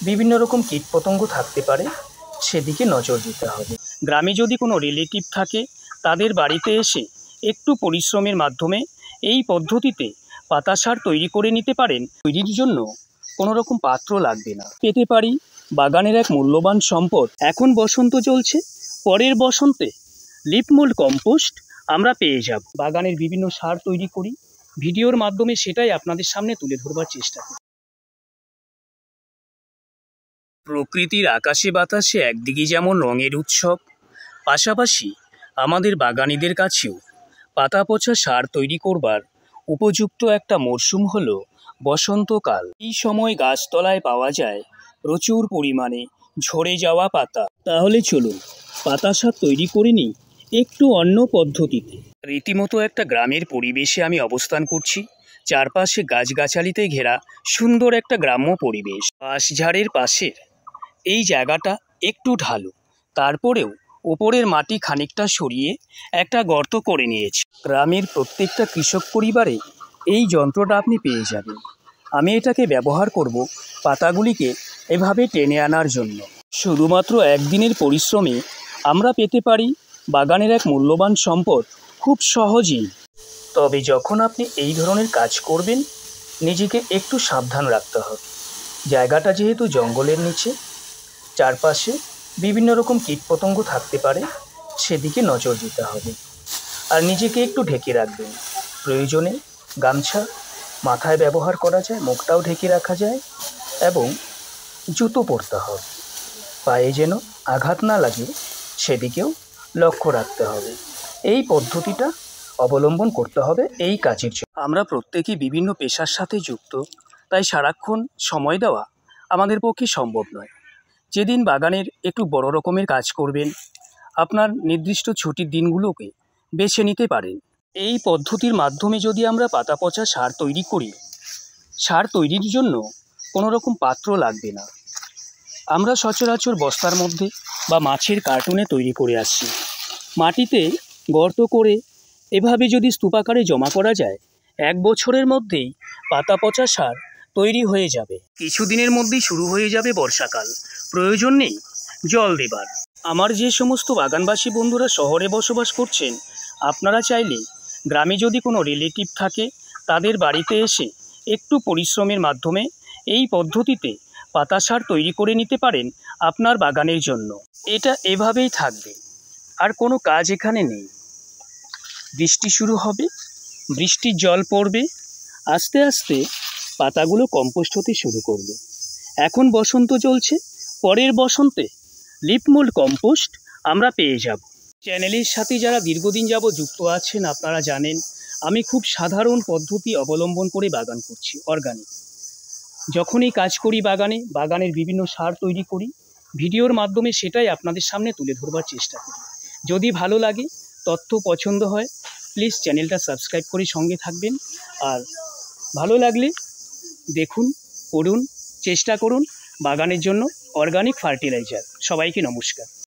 বিভিন্ন রকম কীটপতঙ্গ থাকতে পারে, সেদিকে নজর দিতে হবে। গ্রামে যদি কোনো রিলেটিভ থাকে, তাদের বাড়িতে এসে একটু পরিশ্রমের মাধ্যমে এই পদ্ধতিতে পাতা সার তৈরি করে নিতে পারেন। তৈরির জন্য কোনো রকম পাত্র লাগবে না। পেতে পারি বাগানের এক মূল্যবান সম্পদ। এখন বসন্ত চলছে, পরের বসন্তে লিপমোল্ড কম্পোস্ট আমরা পেয়ে যাব। বাগানের বিভিন্ন সার তৈরি করি, ভিডিওর মাধ্যমে সেটাই আপনাদের সামনে তুলে ধরবার চেষ্টা করি। প্রকৃতির আকাশে বাতাসে একদিকে যেমন রঙের উৎসব, পাশাপাশি আমাদের বাগানীদের কাছেও পাতা পচা সার তৈরি করবার উপযুক্ত একটা মরশুম হলো বসন্তকাল। এই সময় গাছতলায় পাওয়া যায় প্রচুর পরিমাণে ঝরে যাওয়া পাতা। তাহলে চলুন পাতা সার তৈরি করে নিই একটু অন্য পদ্ধতিতে। রীতিমতো একটা গ্রামের পরিবেশে আমি অবস্থান করছি। চারপাশে গাছগাছালিতে ঘেরা সুন্দর একটা গ্রাম্য পরিবেশ। বাঁশঝাড়ের পাশের এই জায়গাটা একটু ঢালু, তারপরেও ওপরের মাটি খানিকটা সরিয়ে একটা গর্ত করে নিয়েছে। গ্রামের প্রত্যেকটা কৃষক পরিবারে এই যন্ত্রটা আপনি পেয়ে যাবেন। আমি এটাকে ব্যবহার করব পাতাগুলিকে এভাবে টেনে আনার জন্য। শুধুমাত্র একদিনের পরিশ্রমে আমরা পেতে পারি বাগানের এক মূল্যবান সম্পদ খুব সহজেই। তবে যখন আপনি এই ধরনের কাজ করবেন, নিজেকে একটু সাবধান রাখতে হবে। জায়গাটা যেহেতু জঙ্গলের নিচে, চারপাশে বিভিন্ন রকম কীটপতঙ্গ থাকতে পারে, সেদিকে নজর দিতে হবে। আর নিজেকে একটু ঢেকে রাখবেন। প্রয়োজনে গামছা মাথায় ব্যবহার করা যায়, মুখটাও ঢেকে রাখা যায়, এবং জুতো পরতে হবে। পায়ে যেন আঘাত না লাগে সেদিকেও লক্ষ্য রাখতে হবে। এই পদ্ধতিটা অবলম্বন করতে হবে এই কাজের জন্য। আমরা প্রত্যেকেই বিভিন্ন পেশার সাথে যুক্ত, তাই সারাক্ষণ সময় দেওয়া আমাদের পক্ষে সম্ভব নয়। যেদিন বাগানের একটু বড় রকমের কাজ করবেন, আপনার নির্দিষ্ট ছুটির দিনগুলোকে বেছে নিতে পারেন। এই পদ্ধতির মাধ্যমে যদি আমরা পাতা পচা সার তৈরি করি, সার তৈরির জন্য কোনো রকম পাত্র লাগবে না। আমরা সচরাচর বস্তার মধ্যে বা মাছের কার্টুনে তৈরি করে আসছি। মাটিতে গর্ত করে এভাবে যদি স্তূপাকারে জমা করা যায়, 1 বছরের মধ্যেই পাতা পচা সার তৈরি হয়ে যাবে। কিছুদিনের মধ্যেই শুরু হয়ে যাবে বর্ষাকাল, প্রয়োজন নেই জল দেবার। আমার যে সমস্ত বাগানবাসী বন্ধুরা শহরে বসবাস করছেন, আপনারা চাইলে গ্রামে যদি কোনো রিলেটিভ থাকে, তাদের বাড়িতে এসে একটু পরিশ্রমের মাধ্যমে এই পদ্ধতিতে পাতা সার তৈরি করে নিতে পারেন আপনার বাগানের জন্য। এটা এভাবেই থাকবে, আর কোনো কাজ এখানে নেই। বৃষ্টি শুরু হবে, বৃষ্টির জল পড়বে, আস্তে আস্তে পাতাগুলো কম্পোস্ট হতে শুরু করবে। এখন বসন্ত চলছে, পরের বসন্তে লিপমোল্ড কম্পোস্ট আমরা পেয়ে যাব। চ্যানেলের সাথে যারা দীর্ঘদিন যাবৎ যুক্ত আছেন, আপনারা জানেন আমি খুব সাধারণ পদ্ধতি অবলম্বন করে বাগান করছি, অর্গানিক। যখনই কাজ করি বাগানের বিভিন্ন সার তৈরি করি, ভিডিওর মাধ্যমে সেটাই আপনাদের সামনে তুলে ধরবার চেষ্টা করি। যদি ভালো লাগে, তথ্য পছন্দ হয়, প্লিজ চ্যানেলটা সাবস্ক্রাইব করে সঙ্গে থাকবেন। আর ভালো লাগলে দেখুন, পড়ুন, চেষ্টা করুন বাগানের জন্য অর্গানিক ফার্টিলাইজার। সবাইকে নমস্কার।